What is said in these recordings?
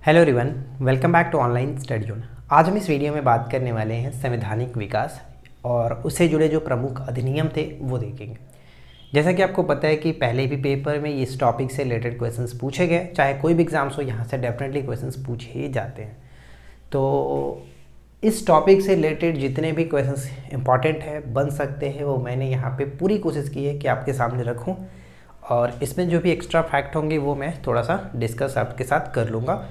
Hello everyone, welcome back to online study zone. आज हम इस वीडियो में बात करने वाले हैं संवैधानिक विकास और उससे जुड़े जो प्रमुख अधिनियम थे वो देखेंगे। जैसा कि आपको पता है कि पहले भी पेपर में इस टॉपिक से रिलेटेड क्वेश्चंस पूछे गए, चाहे कोई भी एग्जाम्स हो यहाँ से डेफिनेटली क्वेश्चंस पूछे ही जाते हैं। तो इस टॉपिक से रिलेटेड जितने भी क्वेश्चंस इंपॉर्टेंट है बन सकते हैं वो मैंने यहाँ पे पूरी कोशिश की है कि आपके सामने रखूँ, और इसमें जो भी एक्स्ट्रा फैक्ट होंगे वो मैं थोड़ा सा डिस्कस आपके साथ कर लूँगा।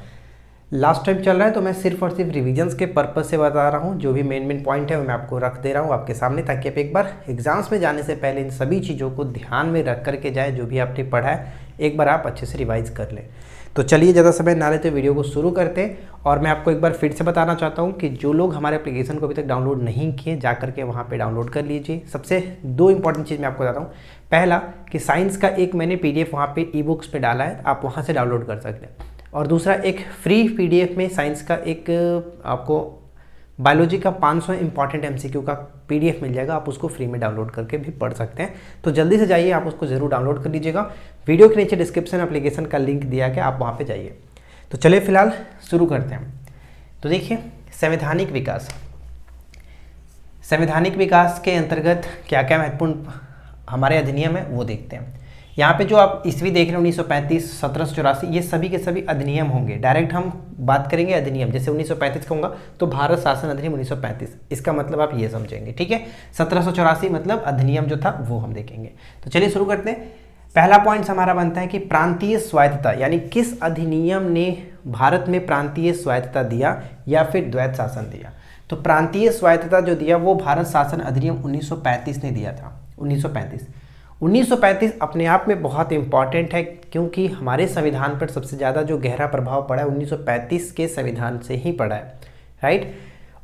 लास्ट टाइम चल रहा है तो मैं सिर्फ और सिर्फ रिवीजन्स के पर्पस से बता रहा हूँ। जो भी मेन पॉइंट है वो मैं आपको रख दे रहा हूँ आपके सामने, ताकि आप एक बार एग्जाम्स में जाने से पहले इन सभी चीज़ों को ध्यान में रख करके जाए। जो भी आपने पढ़ा है एक बार आप अच्छे से रिवाइज कर लें। तो चलिए ज़्यादा समय ना लेते वीडियो को शुरू करते हैं। और मैं आपको एक बार फिर से बताना चाहता हूँ कि जो लोग हमारे एप्लीकेशन को अभी तक डाउनलोड नहीं किए जा करके वहाँ पे डाउनलोड कर लीजिए। सबसे दो इंपॉर्टेंट चीज़ मैं आपको बताता हूँ। पहला कि साइंस का एक मैंने PDF वहाँ पे ई-बुक्स पे डाला है, आप वहाँ से डाउनलोड कर सकते हैं। और दूसरा एक फ्री PDF में साइंस का एक आपको बायोलॉजी का 500 इंपॉर्टेंट MCQ का PDF मिल जाएगा, आप उसको फ्री में डाउनलोड करके भी पढ़ सकते हैं। तो जल्दी से जाइए, आप उसको ज़रूर डाउनलोड कर लीजिएगा। वीडियो के नीचे डिस्क्रिप्शन एप्लीकेशन का लिंक दिया गया, आप वहाँ पे जाइए। तो चलिए फिलहाल शुरू करते हैं। तो देखिए, संवैधानिक विकास। संवैधानिक विकास के अंतर्गत क्या क्या महत्वपूर्ण हमारे अधिनियम है वो देखते हैं। यहाँ पे जो आप ईस्वी देख रहे हैं 1935, 1784, ये सभी के सभी अधिनियम होंगे। डायरेक्ट हम बात करेंगे अधिनियम, जैसे 1935 कहूँगा तो भारत शासन अधिनियम 1935, इसका मतलब आप ये समझेंगे, ठीक है। 1784 मतलब अधिनियम जो था वो हम देखेंगे। तो चलिए शुरू करते हैं। पहला पॉइंट हमारा बनता है कि प्रांतीय स्वायत्तता, यानी किस अधिनियम ने भारत में प्रांतीय स्वायत्तता दिया या फिर द्वैत शासन दिया। तो प्रांतीय स्वायत्तता जो दिया वो भारत शासन अधिनियम 1935 ने दिया था। 1935 अपने आप में बहुत इंपॉर्टेंट है, क्योंकि हमारे संविधान पर सबसे ज़्यादा जो गहरा प्रभाव पड़ा है 1935 के संविधान से ही पड़ा है, राइट।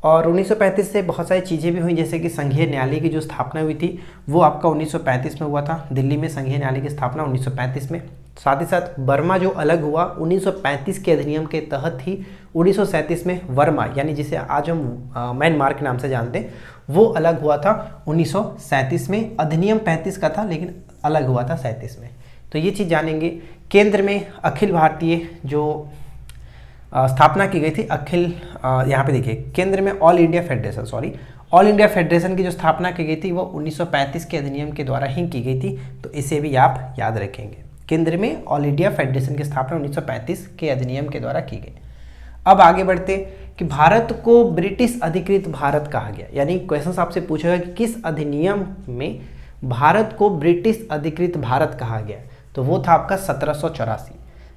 और 1935 से बहुत सारी चीज़ें भी हुई, जैसे कि संघीय न्यायालय की जो स्थापना हुई थी वो आपका 1935 में हुआ था। दिल्ली में संघीय न्यायालय की स्थापना 1935 में। साथ ही साथ बर्मा जो अलग हुआ 1935 के अधिनियम के तहत ही 1937 में वर्मा, यानी जिसे आज हम म्यांमार के नाम से जानते हैं, वो अलग हुआ था 1937 में। अधिनियम 35 का था लेकिन अलग हुआ था 37 में। तो ये चीज़ जानेंगे। केंद्र में अखिल भारतीय जो स्थापना की गई थी, यहाँ पे देखिए केंद्र में ऑल इंडिया फेडरेशन की जो स्थापना की गई थी वो 1935 के अधिनियम के द्वारा ही की गई थी। तो इसे भी आप याद रखेंगे। केंद्र में ऑल इंडिया फेडरेशन की स्थापना 1935 के अधिनियम के द्वारा की गई। अब आगे बढ़ते कि भारत को ब्रिटिश अधिकृत भारत कहा गया, यानी क्वेश्चन आपसे पूछेगा कि किस अधिनियम में भारत को ब्रिटिश अधिकृत भारत कहा गया, तो वो था आपका 1784।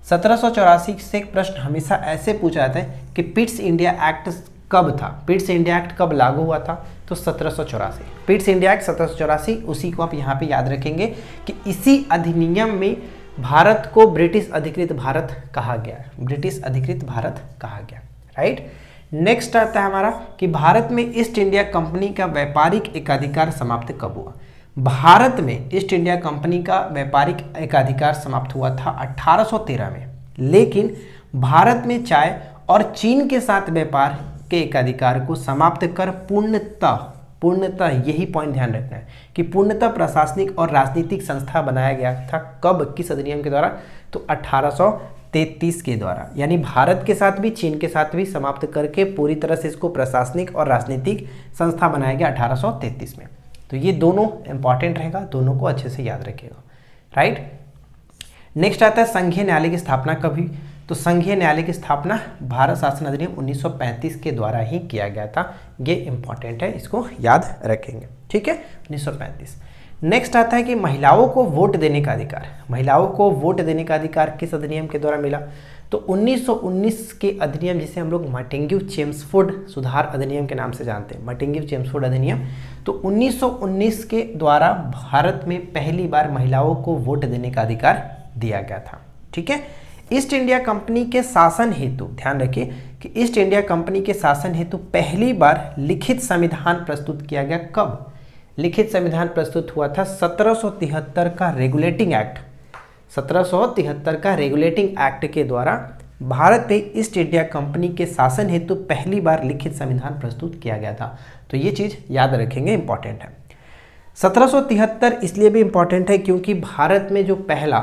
1784 से एक प्रश्न हमेशा ऐसे पूछा जाता है कि पिट्स इंडिया एक्ट कब था, पिट्स इंडिया एक्ट कब लागू हुआ था, तो 1784। पिट्स इंडिया एक्ट 1784, उसी को आप यहाँ पे याद रखेंगे कि इसी अधिनियम में भारत को ब्रिटिश अधिकृत भारत कहा गया, ब्रिटिश अधिकृत भारत कहा गया, राइट। नेक्स्ट आता है हमारा कि भारत में ईस्ट इंडिया कंपनी का व्यापारिक एकाधिकार समाप्त कब हुआ। भारत में ईस्ट इंडिया कंपनी का व्यापारिक एकाधिकार समाप्त हुआ था 1813 में, लेकिन भारत में चाय और चीन के साथ व्यापार के एकाधिकार को समाप्त कर पूर्णतः यही पॉइंट ध्यान रखना है कि पूर्णतः प्रशासनिक और राजनीतिक संस्था बनाया गया था। कब, किस अधिनियम के द्वारा, तो 1833 के द्वारा। यानी भारत के साथ भी चीन के साथ भी समाप्त करके पूरी तरह से इसको प्रशासनिक और राजनीतिक संस्था बनाया गया 1833 में। तो ये दोनों इंपॉर्टेंट रहेगा, दोनों को अच्छे से याद रखिएगा, राइट। नेक्स्ट आता है संघीय न्यायालय की स्थापना कभी। तो संघीय न्यायालय की स्थापना भारत शासन अधिनियम 1935 के द्वारा ही किया गया था। ये इंपॉर्टेंट है, इसको याद रखेंगे, ठीक है, 1935। नेक्स्ट आता है कि महिलाओं को वोट देने का अधिकार। महिलाओं को वोट देने का अधिकार किस अधिनियम के द्वारा मिला, तो 1919 के अधिनियम, जिसे हम लोग मटिंग्यू-चेम्सफोर्ड सुधार अधिनियम के नाम से जानते हैं, मटिंग्यू-चेम्सफोर्ड अधिनियम। तो 1919 के द्वारा भारत में पहली बार महिलाओं को वोट देने का अधिकार दिया गया था, ठीक है। ईस्ट इंडिया कंपनी के शासन हेतु, ध्यान रखिए कि ईस्ट इंडिया कंपनी के शासन हेतु पहली बार लिखित संविधान प्रस्तुत किया गया। कब लिखित संविधान प्रस्तुत हुआ था, 1773 का रेगुलेटिंग एक्ट, 1773 का रेगुलेटिंग एक्ट के द्वारा भारत में ईस्ट इंडिया कंपनी के शासन हेतु पहली बार लिखित संविधान प्रस्तुत किया गया था। तो ये चीज़ याद रखेंगे, इंपॉर्टेंट है। 1773 इसलिए भी इंपॉर्टेंट है क्योंकि भारत में जो पहला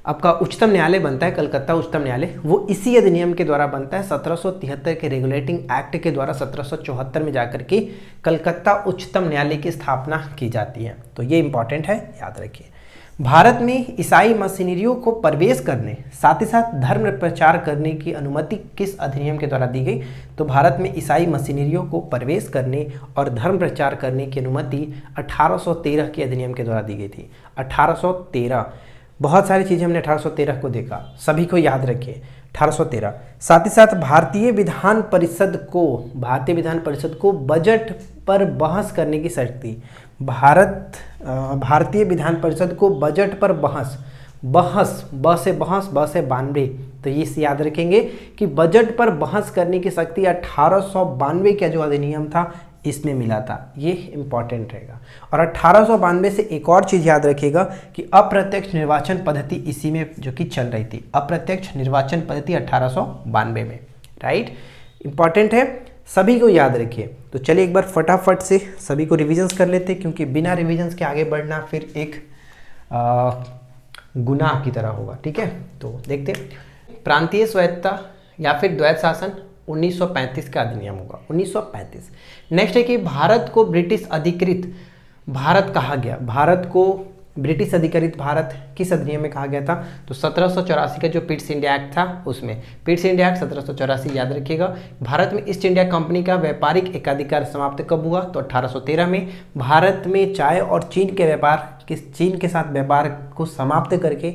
आपका उच्चतम न्यायालय बनता है, कलकत्ता उच्चतम न्यायालय, वो इसी अधिनियम के द्वारा बनता है। 1773 के रेगुलेटिंग एक्ट के द्वारा 1774 में जाकर के कलकत्ता उच्चतम न्यायालय की स्थापना की जाती है। तो ये इंपॉर्टेंट है, याद रखिए। भारत में ईसाई मशीनरियों को प्रवेश करने, साथ ही साथ धर्म प्रचार करने की अनुमति किस अधिनियम के द्वारा दी गई? तो भारत में ईसाई मशीनरियों को प्रवेश करने और धर्म प्रचार करने की अनुमति 1813 के अधिनियम के द्वारा दी गई थी। 1813, बहुत सारी चीज़ें हमने 1813 को देखा, सभी को याद रखिए 1813। साथ ही साथ भारतीय विधान परिषद को बजट पर बहस करने की शक्ति, भारतीय विधान परिषद को बजट पर बहस, ब से 92, तो ये याद रखेंगे कि बजट पर बहस करने की शक्ति 1892 का जो अधिनियम था इसमें मिला था, ये इंपॉर्टेंट रहेगा। और 1892 से एक और चीज़ याद रखिएगा कि अप्रत्यक्ष निर्वाचन पद्धति इसी में जो कि चल रही थी, अप्रत्यक्ष निर्वाचन पद्धति 1892 में, राइट, इंपॉर्टेंट है, सभी को याद रखिए। तो चलिए एक बार फटाफट से सभी को रिविजन्स कर लेते हैं, क्योंकि बिना रिविजन्स के आगे बढ़ना फिर एक गुनाह की तरह होगा, ठीक है। तो देखते हैं, प्रांतीय स्वायत्तता या फिर द्वैत शासन 1935 का अधिनियम होगा, 1935। नेक्स्ट है कि भारत को ब्रिटिश अधिकृत भारत कहा गया, भारत को ब्रिटिश अधिकृत भारत किस अधिनियम में कहा गया था? तो 1784 का जो पिट्स इंडिया एक्ट था उसमें, पिट्स इंडिया एक्ट 1784 याद रखिएगा। भारत में ईस्ट इंडिया कंपनी का व्यापारिक एकाधिकार समाप्त कब हुआ? तो 1813 में। भारत में चाय और चीन के साथ व्यापार को समाप्त करके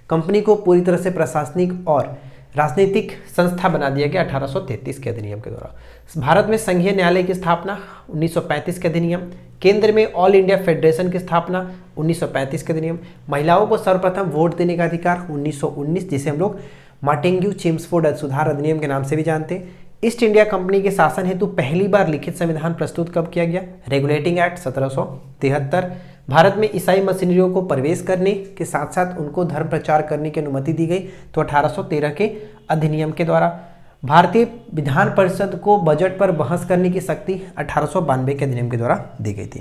कंपनी को पूरी तरह से प्रशासनिक और राजनीतिक संस्था बना दिया गया 1833 के अधिनियम के द्वारा। भारत में संघीय न्यायालय की स्थापना 1935 के अधिनियम। केंद्र में ऑल इंडिया फेडरेशन की स्थापना 1935 के अधिनियम। महिलाओं को सर्वप्रथम वोट देने का अधिकार 1919, जिसे हम लोग मार्टिन्ग्यू चेम्सफोर्ड सुधार अधिनियम के नाम से भी जानते हैं। ईस्ट इंडिया कंपनी के शासन हेतु पहली बार लिखित संविधान प्रस्तुत कब किया गया? Regulating act 1773। भारत में ईसाई मशीनरियों को प्रवेश करने के साथ साथ उनको धर्म प्रचार करने की अनुमति दी गई, तो 1813 के अधिनियम के द्वारा। भारतीय विधान परिषद को बजट पर बहस करने की शक्ति 1892 के अधिनियम के द्वारा दी गई थी।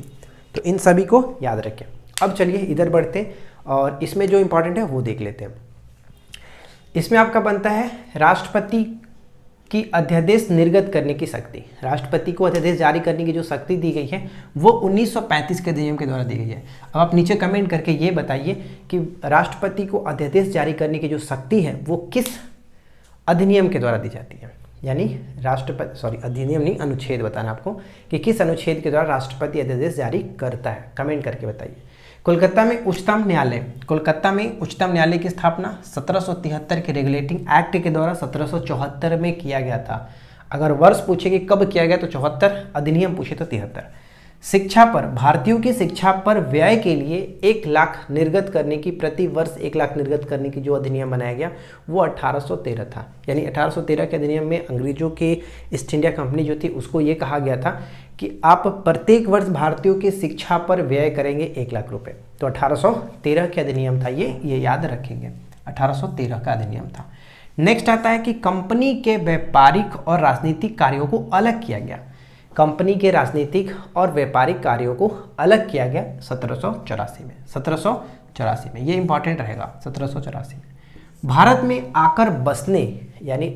तो इन सभी को याद रखें। अब चलिए इधर बढ़ते हैं और इसमें जो इंपॉर्टेंट है वो देख लेते हैं। इसमें आपका बनता है राष्ट्रपति की अध्यादेश निर्गत करने की शक्ति। राष्ट्रपति को अध्यादेश जारी करने की जो शक्ति दी गई है वो 1935 के अधिनियम के द्वारा दी गई है। अब आप नीचे कमेंट करके ये बताइए कि राष्ट्रपति को अध्यादेश जारी करने की जो शक्ति है वो किस अधिनियम के द्वारा दी जाती है? यानी अधिनियम नहीं, अनुच्छेद बताना आपको कि किस अनुच्छेद के द्वारा राष्ट्रपति अध्यादेश जारी करता है, कमेंट करके बताइए। कोलकाता में उच्चतम न्यायालय की स्थापना 1773 के रेगुलेटिंग एक्ट के द्वारा 1774 में किया गया था। अगर वर्ष पूछे कि कब किया गया तो 74, अधिनियम पूछे तो 73। शिक्षा पर, भारतीयों की शिक्षा पर व्यय के लिए 1 लाख निर्गत करने की, प्रति वर्ष 1 लाख निर्गत करने की जो अधिनियम बनाया गया वो 1813 था। यानी 1813 के अधिनियम में अंग्रेजों के ईस्ट इंडिया कंपनी जो थी उसको ये कहा गया था कि आप प्रत्येक वर्ष भारतीयों की शिक्षा पर व्यय करेंगे 1 लाख रुपए। तो 1813 का अधिनियम था ये याद रखेंगे, 1813 का अधिनियम था। नेक्स्ट आता है कि कंपनी के व्यापारिक और राजनीतिक कार्यों को अलग किया गया। कंपनी के राजनीतिक और व्यापारिक कार्यों को अलग किया गया 1784 में, ये इंपॉर्टेंट रहेगा। 1784 में भारत में आकर बसने, यानी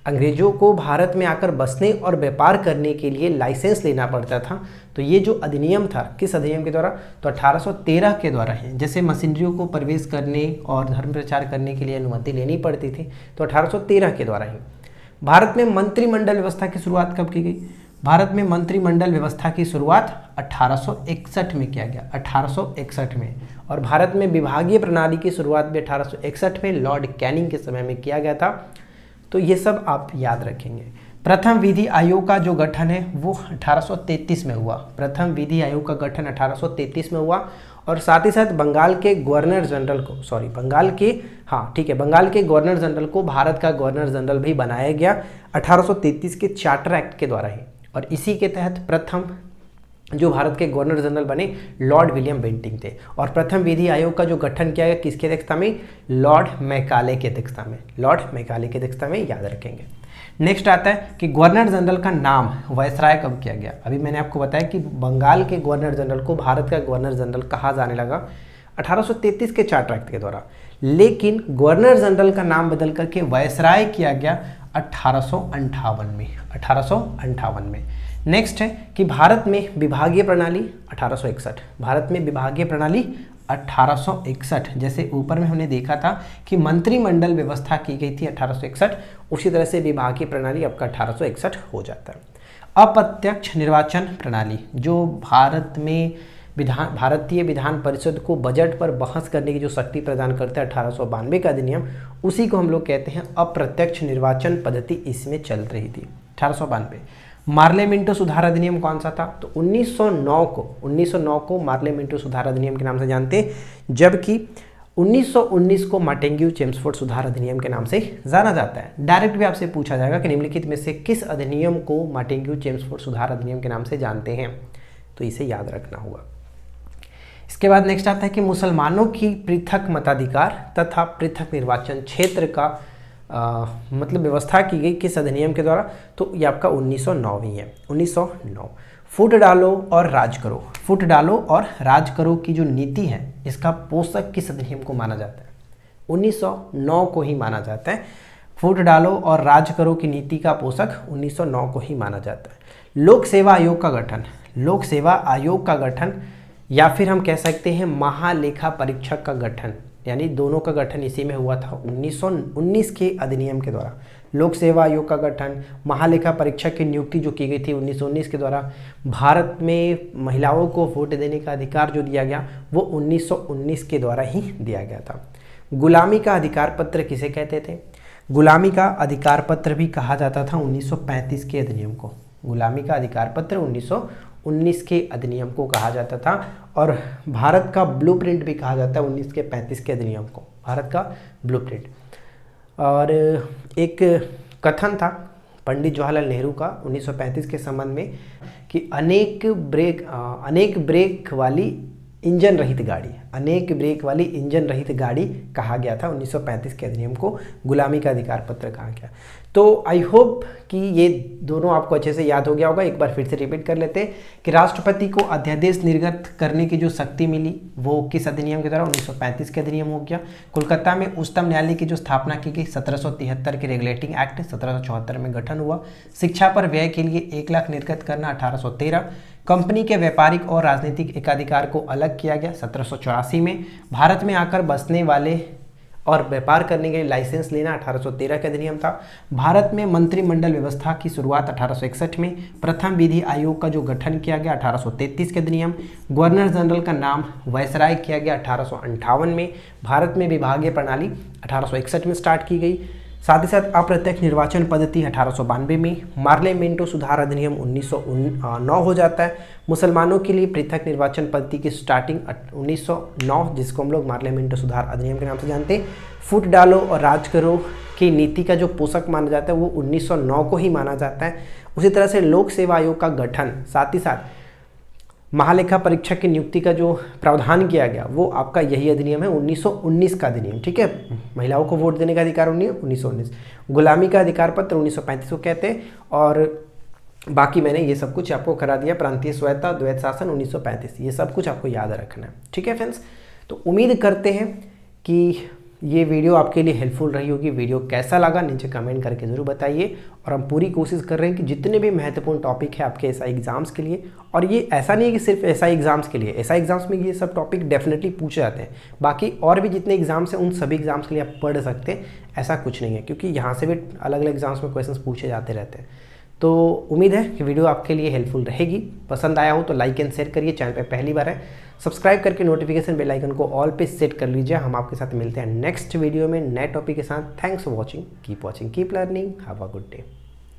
अंग्रेजों को भारत में आकर बसने और व्यापार करने के लिए लाइसेंस लेना पड़ता था। तो ये जो अधिनियम था किस अधिनियम के द्वारा? तो 1813 के द्वारा है। जैसे मशीनरियों को प्रवेश करने और धर्म प्रचार करने के लिए अनुमति लेनी पड़ती थी, तो 1813 के द्वारा ही। भारत में मंत्रिमंडल व्यवस्था की शुरुआत कब की गई? भारत में मंत्रिमंडल व्यवस्था की शुरुआत 1861 में किया गया, 1861 में। और भारत में विभागीय प्रणाली की शुरुआत भी 1861 में लॉर्ड कैनिंग के समय में किया गया था। तो ये सब आप याद रखेंगे। प्रथम विधि आयोग का जो गठन है वो 1833 में हुआ। प्रथम विधि आयोग का गठन 1833 में हुआ। और साथ ही साथ बंगाल के गवर्नर जनरल को भारत का गवर्नर जनरल भी बनाया गया 1833 के चार्टर एक्ट के द्वारा ही। और इसी के तहत प्रथम जो भारत के गवर्नर जनरल बने लॉर्ड विलियम बेंटिंग थे। और प्रथम विधि आयोग का जो गठन किया गया किसकी अध्यक्षता में? लॉर्ड मैकाले की अध्यक्षता में, याद रखेंगे। नेक्स्ट आता है कि गवर्नर जनरल का नाम वायसराय कब किया गया? अभी मैंने आपको बताया कि बंगाल के गवर्नर जनरल को भारत का गवर्नर जनरल कहा जाने लगा 1833 के चार्टर एक्ट के द्वारा। लेकिन गवर्नर जनरल का नाम बदल करके वायसराय किया गया 1858 में। नेक्स्ट है कि भारत में विभागीय प्रणाली 1861, भारत में विभागीय प्रणाली 1861, जैसे ऊपर में हमने देखा था कि मंत्रिमंडल व्यवस्था की गई थी 1861, उसी तरह से विभागीय प्रणाली आपका 1861 हो जाता है। अप्रत्यक्ष निर्वाचन प्रणाली, जो भारत में भारतीय विधान परिषद को बजट पर बहस करने की जो शक्ति प्रदान करता है 1892 का अधिनियम, उसी को हम लोग कहते हैं अप्रत्यक्ष निर्वाचन पद्धति, इसमें चल रही थी 1892। मार्ले मिंटो सुधार अधिनियम कौन सा था? तो 1909 को मार्ले मिंटो सुधार अधिनियम के नाम से जानते हैं, जबकि 1919 को मार्टेंग्यू चेम्सफोर्ड सुधार अधिनियम के नाम से जाना जाता है। डायरेक्ट भी आपसे पूछा जाएगा कि निम्नलिखित में से किस अधिनियम को मार्टेंग्यू चेम्सफोर्ड सुधार अधिनियम के नाम से जानते हैं, तो इसे याद रखना होगा। इसके बाद नेक्स्ट आता है कि मुसलमानों की पृथक मताधिकार तथा पृथक निर्वाचन क्षेत्र का मतलब व्यवस्था की गई किस अधिनियम के द्वारा? तो ये आपका 1909 ही है, 1909। फुट डालो और राज करो, फुट डालो और राज करो की जो नीति है इसका पोषक किस अधिनियम को माना जाता है? 1909 को ही माना जाता है। फुट डालो और राज करो की नीति का पोषक 1909 को ही माना जाता है। लोक सेवा आयोग का गठन, लोक सेवा आयोग का गठन या फिर हम कह सकते हैं महालेखा परीक्षक का गठन, यानी दोनों का गठन इसी में हुआ था 1919 के अधिनियम के द्वारा। लोक सेवा आयोग का गठन, महालेखा परीक्षक की नियुक्ति जो की गई थी 1919 के द्वारा। भारत में महिलाओं को वोट देने का अधिकार जो दिया गया वो 1919 के द्वारा ही दिया गया था। गुलामी का अधिकार पत्र किसे कहते थे? गुलामी का अधिकार पत्र भी कहा जाता था 1935 के अधिनियम को। गुलामी का अधिकार पत्र 1919 के अधिनियम को कहा जाता था, और भारत का ब्लूप्रिंट भी कहा जाता है 1935 के अधिनियम को, भारत का ब्लूप्रिंट। और एक कथन था पंडित जवाहरलाल नेहरू का 1935 के संबंध में कि अनेक ब्रेक वाली इंजन रहित गाड़ी, अनेक ब्रेक वाली इंजन रहित गाड़ी कहा गया था 1935 के अधिनियम को, गुलामी का अधिकार पत्र कहा गया। तो आई होप कि ये दोनों आपको अच्छे से याद हो गया होगा। एक बार फिर से रिपीट कर लेते हैं कि राष्ट्रपति को अध्यादेश निर्गत करने की जो शक्ति मिली वो किस अधिनियम के द्वारा? 1935 के अधिनियम हो गया। कोलकाता में उच्चतम न्यायालय की जो स्थापना की गई 1773 के रेगुलेटिंग एक्ट 1774 में गठन हुआ। शिक्षा पर व्यय के लिए 1 लाख निर्गत करना 1813। कंपनी के व्यापारिक और राजनीतिक एकाधिकार को अलग किया गया 1784 में। भारत में आकर बसने वाले और व्यापार करने के लिए लाइसेंस लेना 1813 का अधिनियम था। भारत में मंत्रिमंडल व्यवस्था की शुरुआत 1861 में। प्रथम विधि आयोग का जो गठन किया गया 1833 के अधिनियम। गवर्नर जनरल का नाम वायसराय किया गया 1858 में। भारत में विभागीय प्रणाली 1861 में स्टार्ट की गई। साथ ही साथ अप्रत्यक्ष निर्वाचन पद्धति 1892 में। मार्ले मिंटो सुधार अधिनियम 1909 हो जाता है। मुसलमानों के लिए पृथक निर्वाचन पद्धति की स्टार्टिंग 1909, जिसको हम लोग मार्ले मिंटो सुधार अधिनियम के नाम से जानते हैं। फुट डालो और राज करो की नीति का जो पोषक माना जाता है वो 1909 को ही माना जाता है। उसी तरह से लोक सेवा आयोग का गठन, साथ ही साथ महालेखा परीक्षक की नियुक्ति का जो प्रावधान किया गया वो आपका यही अधिनियम है 1919 का अधिनियम, ठीक है। महिलाओं को वोट देने का अधिकार 1919। गुलामी का अधिकार पत्र 1935 को कहते हैं। और बाकी मैंने ये सब कुछ आपको करा दिया। प्रांतीय स्वायत्ता, द्वैत शासन 1935, ये सब कुछ आपको याद रखना है, ठीक है फ्रेंड्स। तो उम्मीद करते हैं कि ये वीडियो आपके लिए हेल्पफुल रही होगी। वीडियो कैसा लगा नीचे कमेंट करके ज़रूर बताइए। और हम पूरी कोशिश कर रहे हैं कि जितने भी महत्वपूर्ण टॉपिक है आपके एसआई एग्जाम्स के लिए, और ये ऐसा नहीं है कि सिर्फ एसआई एग्जाम्स के लिए, एसआई एग्जाम्स में ये सब टॉपिक डेफिनेटली पूछे जाते हैं, बाकी और भी जितने एग्जाम्स हैं उन सभी एग्जाम्स के लिए आप पढ़ सकते हैं, ऐसा कुछ नहीं है, क्योंकि यहाँ से भी अलग अलग एग्जाम्स में क्वेश्चन पूछे जाते रहते हैं। तो उम्मीद है कि वीडियो आपके लिए हेल्पफुल रहेगी। पसंद आया हो तो लाइक एंड शेयर करिए। चैनल पे पहली बार है सब्सक्राइब करके नोटिफिकेशन बेल आइकन को ऑल पे सेट कर लीजिए। हम आपके साथ मिलते हैं नेक्स्ट वीडियो में नए टॉपिक के साथ। Thanks for watching, keep watching, keep learning, have a good day.